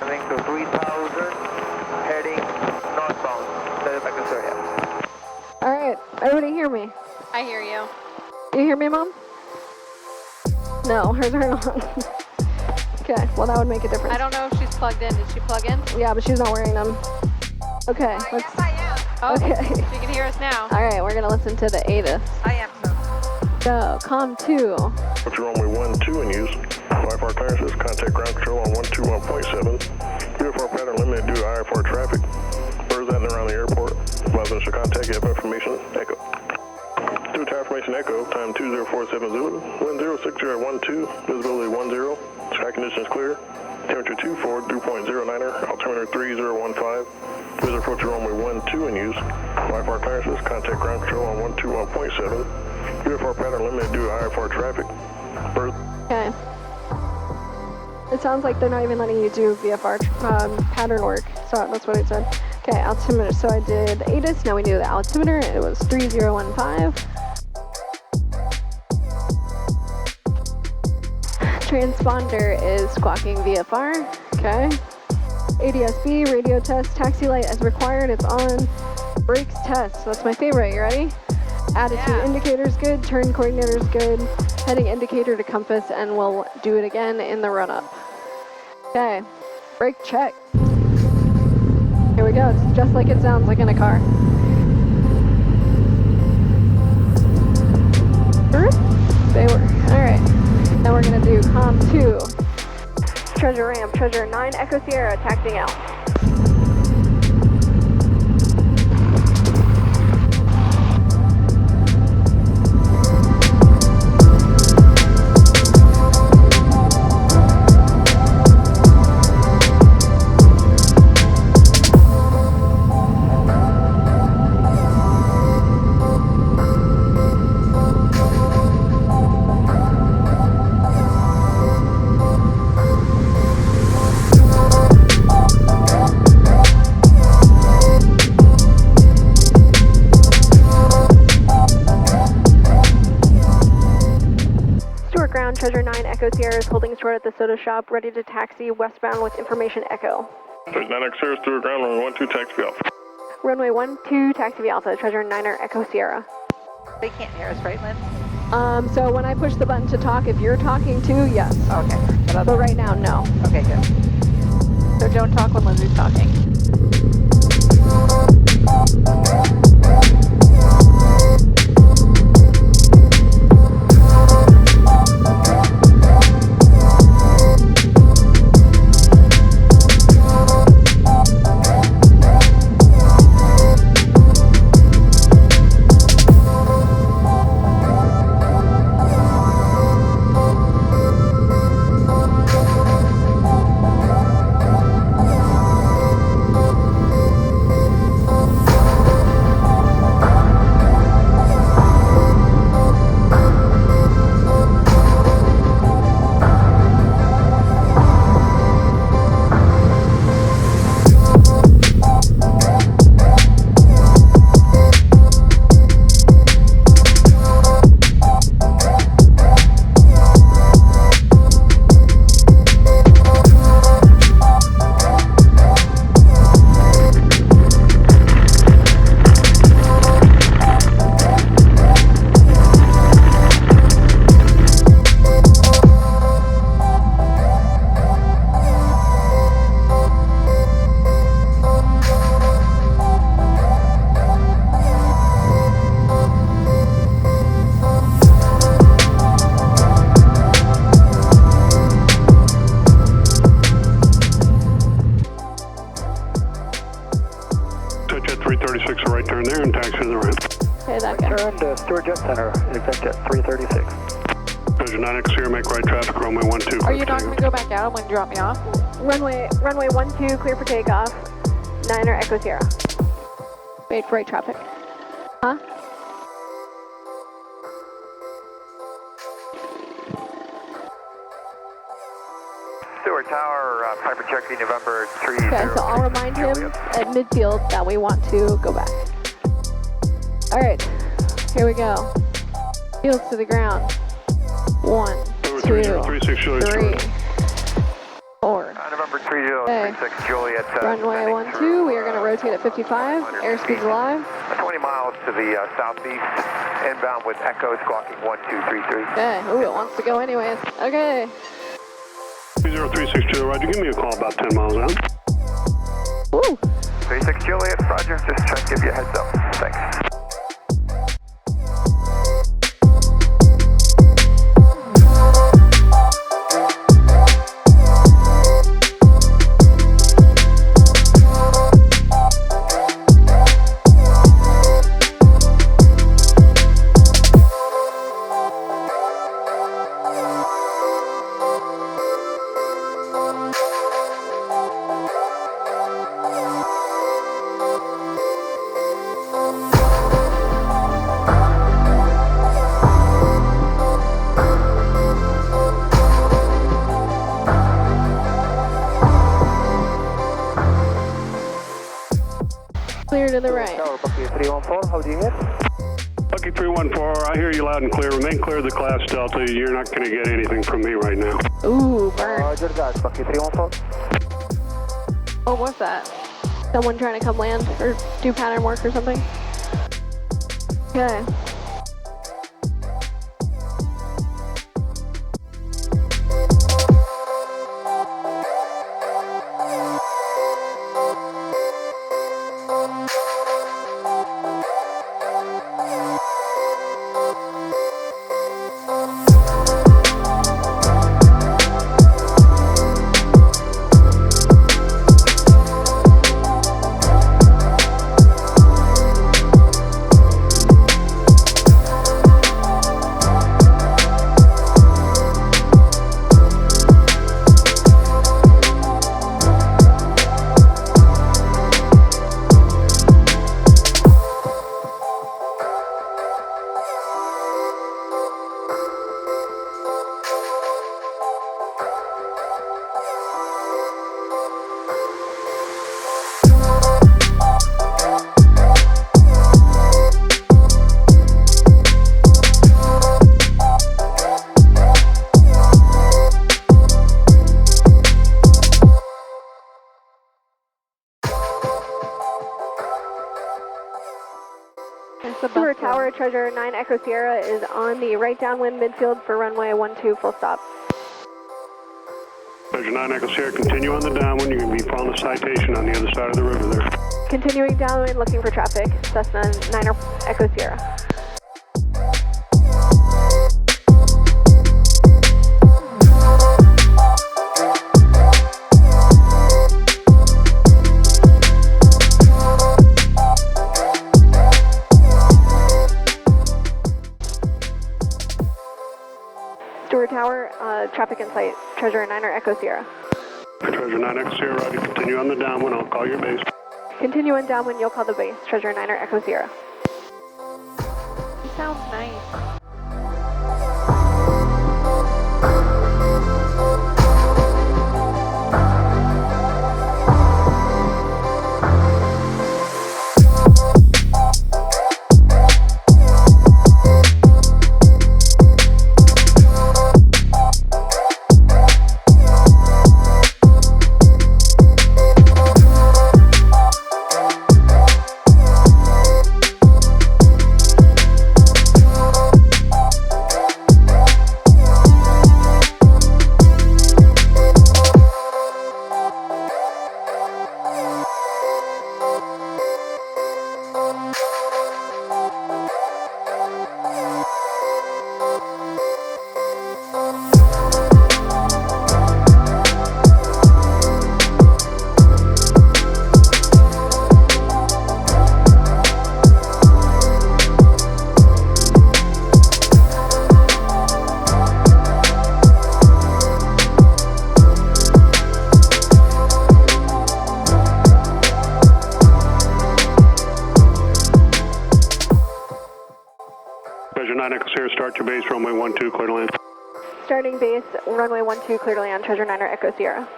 Heading to 3000, heading northbound, Certified Flight Instructor. Alright, everybody hear me? I hear you. You hear me, Mom? No, hers are not. Okay, well that would make a difference. I don't know if she's plugged in. Did she plug in? Yeah, but she's not wearing them. Okay, let's... Yes, I am. Oh, okay. She can hear us now. Alright, we're gonna listen to the ATIS. I am, sir. Go, COM 2. Approach runway 12 in use. IFR clearances, contact ground control on 121.7. VFR pattern limited due to IFR traffic. Birds at and around the airport. Advise initial contact, you have information, echo. 2 tower information echo, time 20470, wind 06012, visibility 10, sky conditions clear, temperature 24, dew point 09er, altimeter 3015, visitor approach runway 12 in use, IFR clearances, contact ground control on 121.7, VFR pattern limited due to IFR traffic, birds. Okay. It sounds like they're not even letting you do VFR pattern work, so that's what it said. Okay, altimeter, so I did the ATIS, now we do the altimeter, it was 3015. Transponder is squawking VFR, okay. ADSB, radio test, taxi light as required, it's on. Brakes test, that's my favorite, you ready? Attitude indicator's good, turn coordinator's good, heading indicator to compass, and we'll do it again in the run-up. Okay, brake check. Here we go, it's just like it sounds like in a car. They were, alright. Now we're gonna do COM 2. Treasure ramp, Treasure 9, Echo Sierra, taxiing out. Treasure 9, Echo Sierra is holding short at the soda shop, ready to taxi westbound with information Echo. Treasure 9 Echo Sierra, Stewart ground, runway 12, taxi alpha. Runway 12, taxi alpha, Treasure 9er, Echo Sierra. They can't hear us, right, Lynn? So when I push the button to talk, if you're talking too, yes. Okay. But right now, no. Okay, good. So don't talk when Lindsay's talking. Stewart Jet Center, exit jet 336. Treasure 9 Echo Sierra, make right traffic, runway 12. Are you not going to go back out when you drop me off? Runway 12, clear for takeoff. 9er, Echo Sierra. Wait for right traffic. Huh? Stewart Tower, Piper checking November 3. Okay, so I'll remind him at midfield that we want to go back. Alright, here we go. Heels to the ground. 1, 2, 3, 4. November 3036 Juliet. Runway 12, we are going to rotate at 55. Airspeed's alive. 20 miles to the southeast, inbound with Echo squawking 1233. Okay, ooh, it wants to go anyways. Okay. 3036 Juliet, Roger, give me a call about 10 miles out. Woo. 36 Juliet, Roger, just trying to give you a heads up. Thanks. Clear to the right. Tower, Bucky 314, how do you hear? Bucky 314, I hear you loud and clear. Remain clear of the class Delta. You're not going to get anything from me right now. Ooh, burn. Roger that, Bucky 314. Oh, what's that? Someone trying to come land or do pattern work or something? Okay. Stewart Tower, Treasure 9 Echo Sierra is on the right downwind midfield for runway 12 full stop. Treasure 9 Echo Sierra, continue on the downwind. You're going to be following the citation on the other side of the river there. Continuing downwind, looking for traffic. Cessna 9 Echo Sierra. Stewart Tower, traffic in sight. Treasure 9 Echo Sierra. Treasure 9 Echo Sierra, Roger, continue on the downwind. I'll call your base. Continue on downwind, you'll call the base. Treasure 9 Echo Sierra. He sounds nice. Treasure 9 Echo Sierra, start your base, runway 12, clear to land. Starting base, runway 12, clear to land. Treasure 9 Echo Sierra.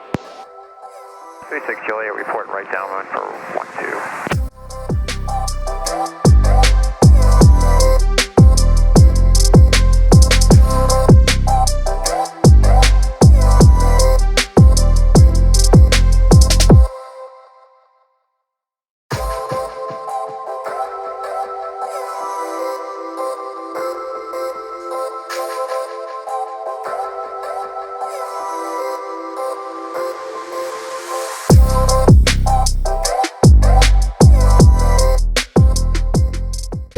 36 Juliet, reporting right downwind for 12.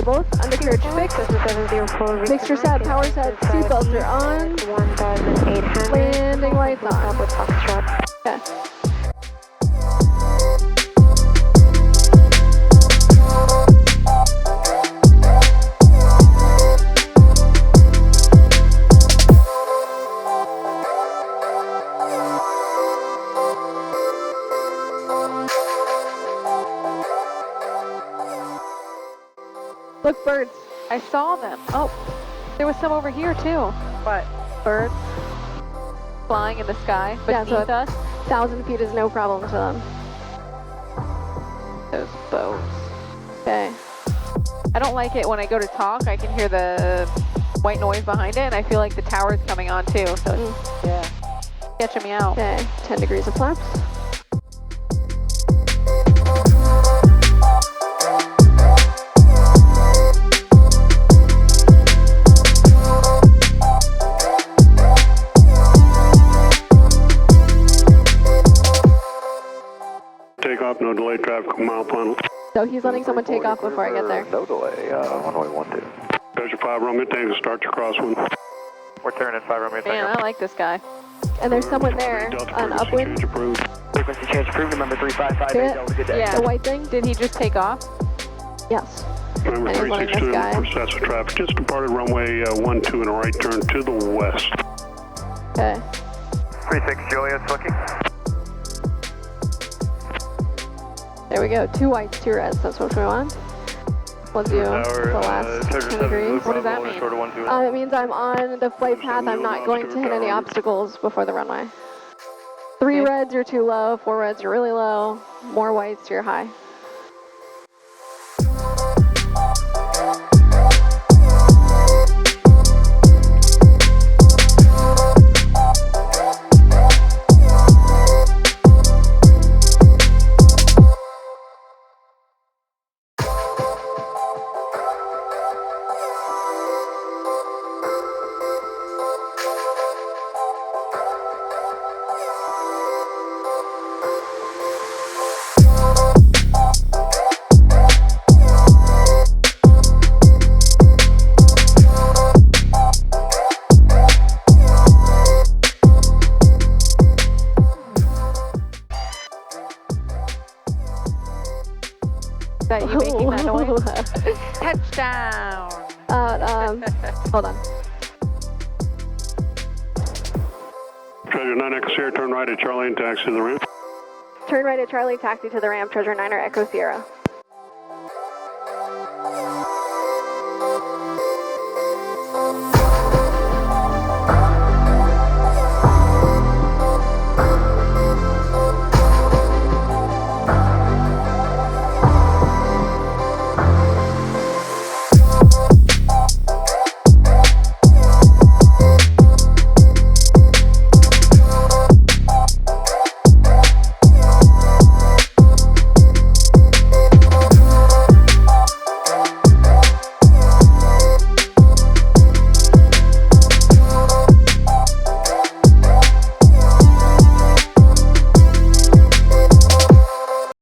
Both undercarriage fixed. Mixture set, power set, seatbelts are on. 1,800. Landing lights on. With Foxtrot. Okay. Look, birds. I saw them. Oh, there was some over here too. What? Birds flying in the sky Yeah, beneath so us. 1,000 feet is no problem to them. Those boats. Okay. I don't like it when I go to talk. I can hear the white noise behind it, and I feel like the tower's coming on too. So it's, yeah, catching me out. Okay. 10 degrees of flaps. Takeoff, no delay, traffic, mile final. So he's letting someone take off before I get there. No delay, runway 12. Treasure 5, Romeo, thanks, start your crosswind. We're turning 5 Romeo, Man, I like this guy. And there's someone there Delta on frequency upwind. change approved. Frequency change approved, number 3558, Yeah. Delta, good day. Yeah. The white thing? Did he just take off? Yes. Number And he's letting this 362 guy. for Cessna traffic, just departed runway 12 and a right turn to the west. Okay. 36 Juliet's looking. There we go. 2 whites, 2 reds. That's what we want. We'll do the last 10 degrees. What does that mean? It means I'm on the flight path. I'm not going to hit any obstacles before the runway. 3 reds, you're too low. 4 reds, you're really low. More whites, you're high. Is that you making that noise? Touchdown! Hold on. Treasure 9 Echo Sierra, turn right at Charlie and taxi to the ramp. Turn right at Charlie, taxi to the ramp, Treasure 9er Echo Sierra.